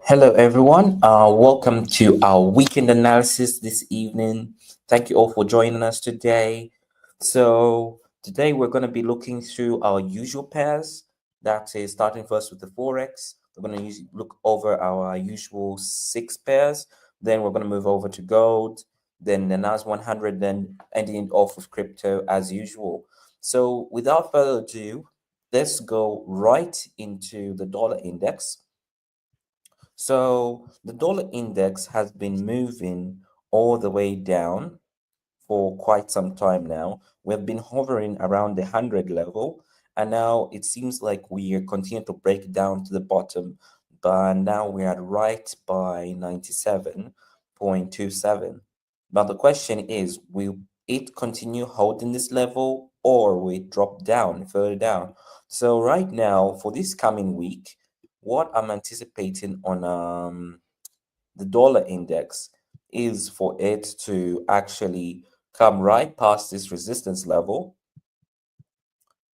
Hello, everyone. Welcome to our weekend analysis this evening. Thank you all for joining us today. So, today we're going to be looking through our usual pairs. That is starting first with the Forex. We're going to look over our usual 6 pairs. Then we're going to move over to gold, then the NAS 100, then ending off with crypto as usual. So, without further ado, let's go right into the dollar index. So the dollar index has been moving all the way down for quite some time now. We've been hovering around the 100 level, and now it seems like we are continuing to break down to the bottom, but now we are right by 97.27. But the question is, will it continue holding this level or will it drop down further down? So right now, for this coming week, what I'm anticipating on the dollar index is for it to actually come right past this resistance level,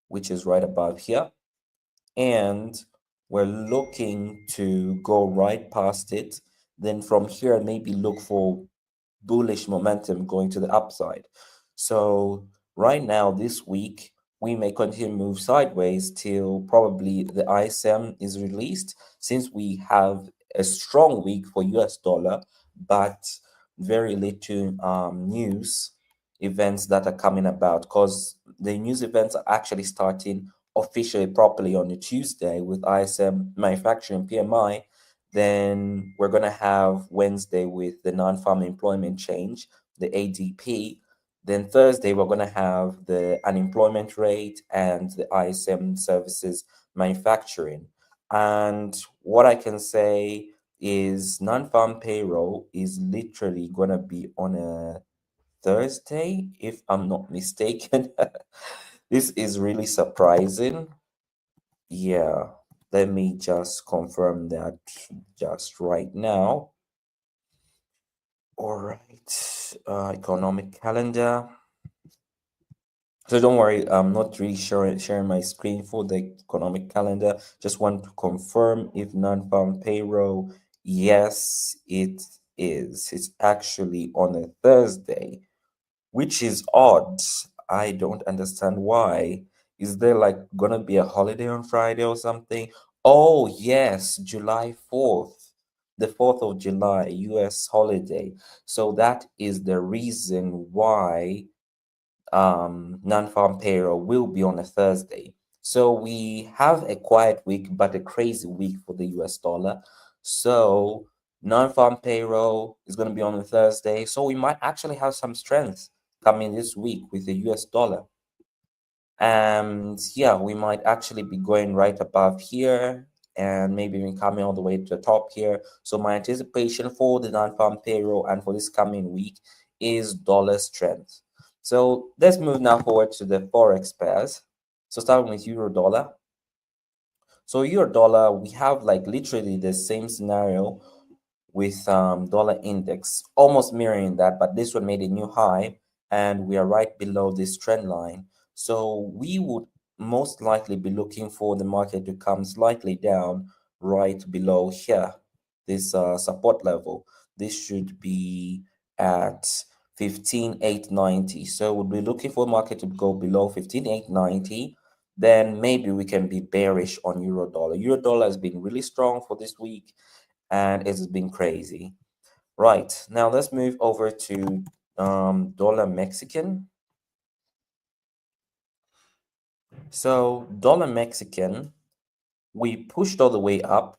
which is right above here, and we're looking to go right past it. Then from here, maybe look for bullish momentum going to the upside. So right now, this week, we may continue to move sideways till probably the ISM is released, since we have a strong week for US dollar, but very little news events that are coming about, because the news events are actually starting officially properly on a Tuesday with ISM manufacturing PMI. Then we're going to have Wednesday with the non-farm employment change, the ADP. Then Thursday, we're going to have the unemployment rate and the ISM services manufacturing. And what I can say is non-farm payroll is literally going to be on a Thursday, if I'm not mistaken. This is really surprising. Yeah, let me just confirm that just right now. All right, economic calendar. So don't worry, I'm not really sharing my screen for the economic calendar. Just want to confirm if non-farm payroll. Yes, it is. It's actually on a Thursday, which is odd. I don't understand why. Is there like gonna be a holiday on Friday or something? Oh, yes, July 4th, the 4th of July, US holiday. So that is the reason why non-farm payroll will be on a Thursday. So we have a quiet week, but a crazy week for the US dollar. So non-farm payroll is going to be on a Thursday. So we might actually have some strength coming this week with the US dollar. And yeah, we might actually be going right above here and maybe even coming all the way to the top here. So my anticipation for the non-farm payroll and for this coming week is dollar strength. So let's move now forward to the forex pairs. So starting with euro dollar. So euro dollar, we have like literally the same scenario with dollar index, almost mirroring that, but this one made a new high and we are right below this trend line. So we would most likely be looking for the market to come slightly down right below here, this support level. This should be at 15,890. So we'll be looking for market to go below 15,890. Then maybe we can be bearish on euro dollar. Euro dollar has been really strong for this week and it's been crazy. Right, now let's move over to dollar Mexican. So dollar Mexican, we pushed all the way up,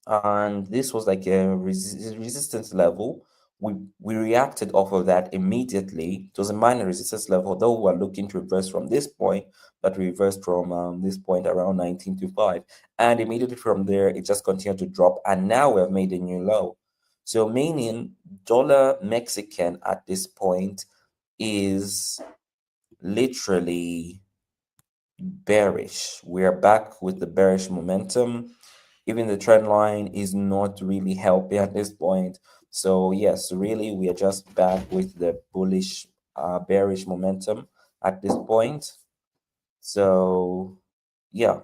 and this was like a resistance level. We reacted off of that immediately. It was a minor resistance level, though we're looking to reverse from this point, but we reversed from this point around 1925, and immediately from there it just continued to drop, and now we have made a new low. So meaning dollar Mexican at this point is literally bearish. We are back with the bearish momentum. Even the trend line is not really helping at this point. So yes, really we are just back with the bullish bearish momentum at this point. So yeah,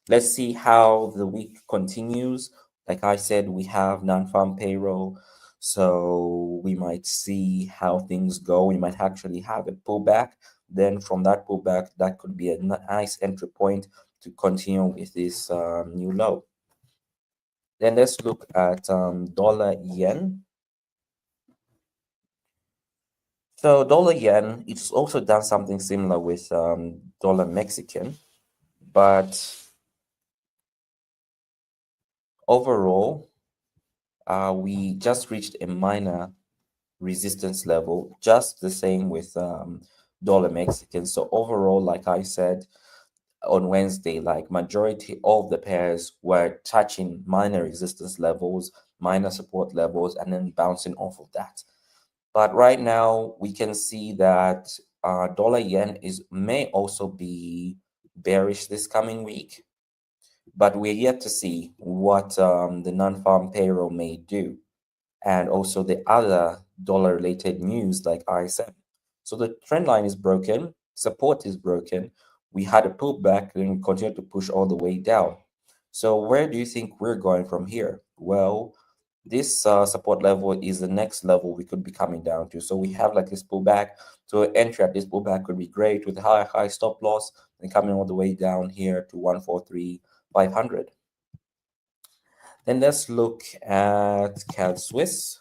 let's see how the week continues. Like I said, we have non-farm payroll, so we might see how things go. We might actually have a pullback. Then from that pullback, that could be a nice entry point to continue with this new low. Then let's look at dollar yen. So dollar yen, it's also done something similar with dollar Mexican, but overall, we just reached a minor resistance level, just the same with dollar Mexican. So overall, like I said on Wednesday, like majority of the pairs were touching minor resistance levels, minor support levels, and then bouncing off of that. But right now, we can see that dollar yen may also be bearish this coming week, but we're yet to see what the non-farm payroll may do, and also the other dollar-related news like ISM. So the trend line is broken, support is broken. We had a pullback and we continue to push all the way down. So where do you think we're going from here? Well, this support level is the next level we could be coming down to. So we have like this pullback. So entry at this pullback could be great with high stop loss and coming all the way down here to 143,500. Then let's look at CAD Swiss.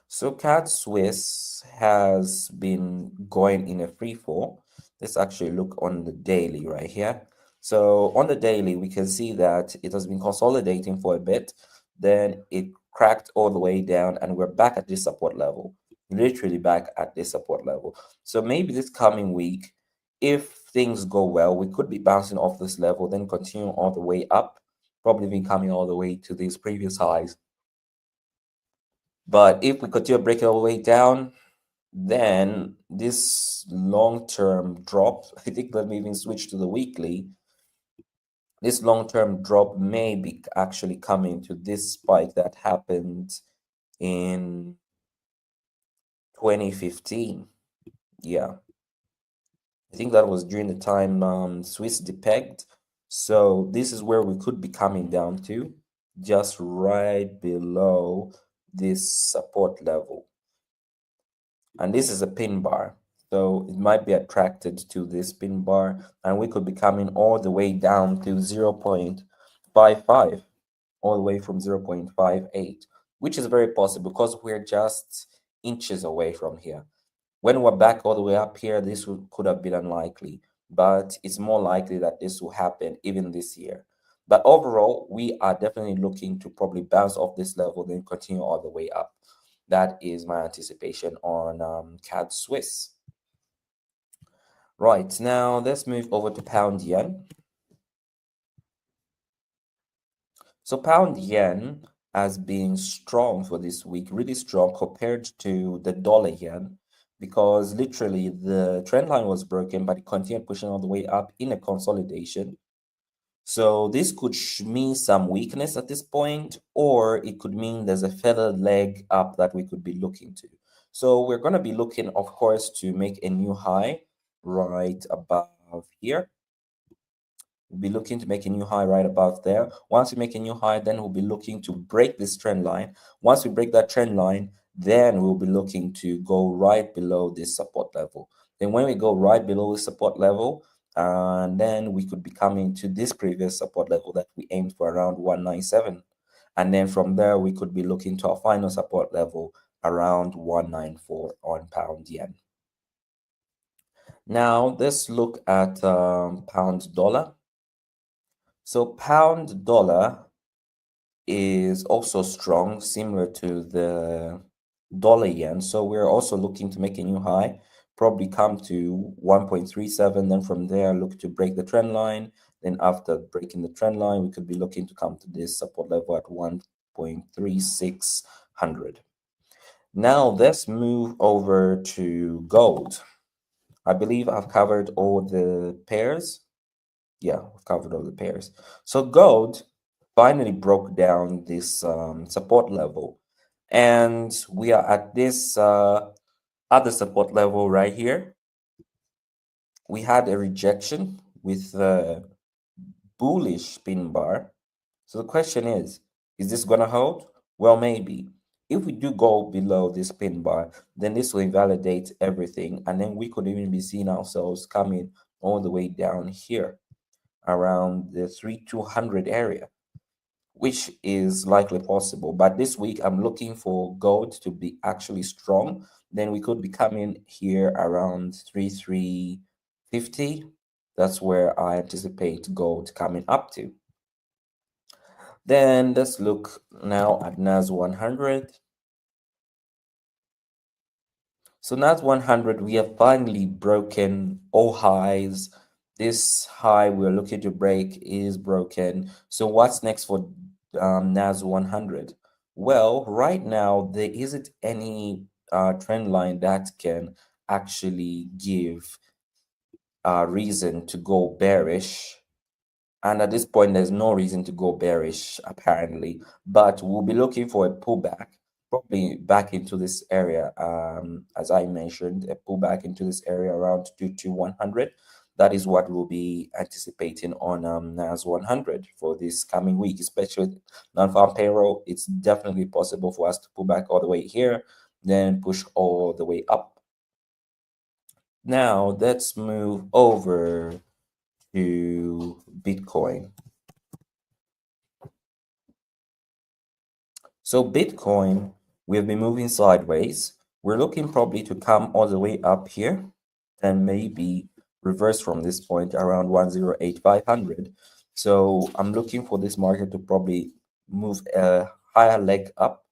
So CAD Swiss has been going in a free fall. Let's actually look on the daily right here. So on the daily, we can see that it has been consolidating for a bit. Then it cracked all the way down and we're back at this support level, literally back at this support level. So maybe this coming week, if things go well, we could be bouncing off this level, then continue all the way up, probably been coming all the way to these previous highs. But if we continue breaking all the way down, then this long-term drop, I think let me even switch to the weekly. This long-term drop may be actually coming to this spike that happened in 2015. Yeah, I think that was during the time Swiss depegged. So this is where we could be coming down to, just right below this support level. And this is a pin bar, so it might be attracted to this pin bar, and we could be coming all the way down to 0.55, all the way from 0.58, which is very possible because we're just inches away from here. When we're back all the way up here, this could have been unlikely, but it's more likely that this will happen even this year. But overall, we are definitely looking to probably bounce off this level, then continue all the way up. That is my anticipation on CAD Swiss. Right, now let's move over to pound yen. So pound yen has been strong for this week, really strong compared to the dollar yen, because literally the trend line was broken, but it continued pushing all the way up in a consolidation. So this could mean some weakness at this point, or it could mean there's a further leg up that we could be looking to. So we're going to be looking, of course, to make a new high right above here. We'll be looking to make a new high right above there. Once we make a new high, then we'll be looking to break this trend line. Once we break that trend line, then we'll be looking to go right below this support level. Then when we go right below the support level, and then we could be coming to this previous support level that we aimed for around 197. And then from there, we could be looking to our final support level around 194 on pound yen. Now, let's look at pound dollar. So pound dollar is also strong, similar to the dollar yen. So we're also looking to make a new high, probably come to 1.37. Then from there, look to break the trend line. Then after breaking the trend line, we could be looking to come to this support level at 1.3600. Now let's move over to gold. I believe I've covered all the pairs. Yeah, we've covered all the pairs. So gold finally broke down this support level, and we are at this other support level right here. We had a rejection with bullish pin bar. So the question is this going to hold? Well, maybe. If we do go below this pin bar, then this will invalidate everything. And then we could even be seeing ourselves coming all the way down here around the 3200 area, which is likely possible. But this week, I'm looking for gold to be actually strong. Then we could be coming here around 3350. That's where I anticipate gold coming up to. Then let's look now at NAS 100. So NAS 100, we have finally broken all highs. This high we're looking to break is broken. So what's next for NAS 100? Well, right now, there isn't any trend line that can actually give a reason to go bearish. And at this point, there's no reason to go bearish, apparently. But we'll be looking for a pullback, probably back into this area. As I mentioned, a pullback into this area around 22100. That is what we'll be anticipating on NAS 100 for this coming week, especially non-farm payroll. It's definitely possible for us to pull back all the way here, then push all the way up. Now, let's move over to Bitcoin. So Bitcoin, we've been moving sideways. We're looking probably to come all the way up here and maybe reverse from this point around 108,500. So I'm looking for this market to probably move a higher leg up,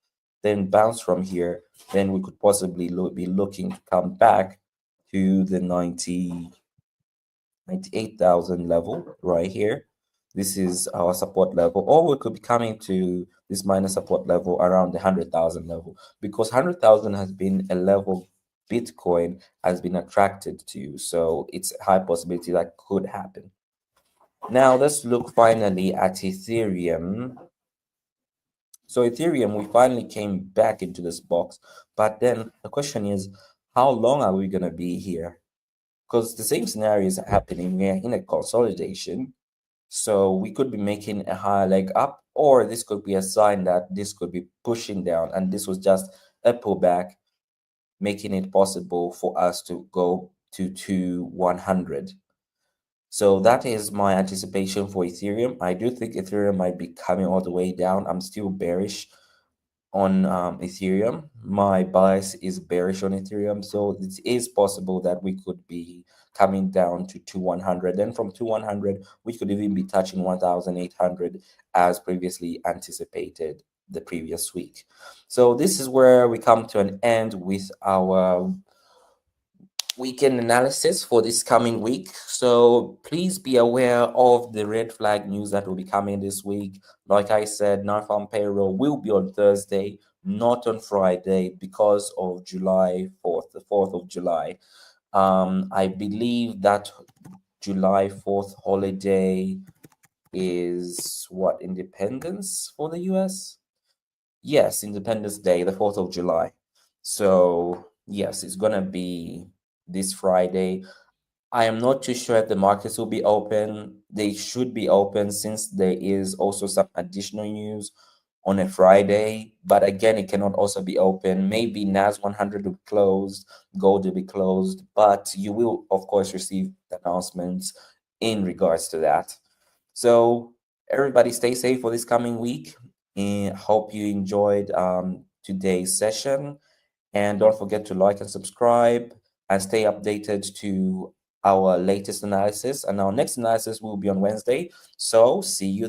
then bounce from here. Then we could possibly be looking to come back to the 98,000 level right here. This is our support level, or we could be coming to this minor support level around the 100,000 level, because 100,000 has been a level Bitcoin has been attracted to. So it's a high possibility that could happen. Now let's look finally at Ethereum. So Ethereum, we finally came back into this box, but then the question is, how long are we going to be here? Because the same scenario is happening. We are in a consolidation. So we could be making a higher leg up, or this could be a sign that this could be pushing down, and this was just a pullback, making it possible for us to go to 2100. So that is my anticipation for Ethereum. I do think Ethereum might be coming all the way down. I'm still bearish on Ethereum. My bias is bearish on Ethereum, so it is possible that we could be coming down to 2100. Then from 2100, we could even be touching 1800 as previously anticipated the previous week. So this is where we come to an end with our weekend analysis for this coming week. So please be aware of the red flag news that will be coming this week. Like I said, non-farm payroll will be on Thursday, not on Friday, because of July 4th, the 4th of July. I believe that July 4th holiday is what, Independence for the US? Yes, Independence Day, the 4th of July. So yes, it's gonna be this Friday. I am not too sure if the markets will be open. They should be open, since there is also some additional news on a Friday. But again, it cannot also be open. Maybe NAS 100 will be closed, gold will be closed, but you will, of course, receive announcements in regards to that. So everybody stay safe for this coming week, and hope you enjoyed today's session. And don't forget to like and subscribe and stay updated to our latest analysis. And our next analysis will be on Wednesday. So see you then.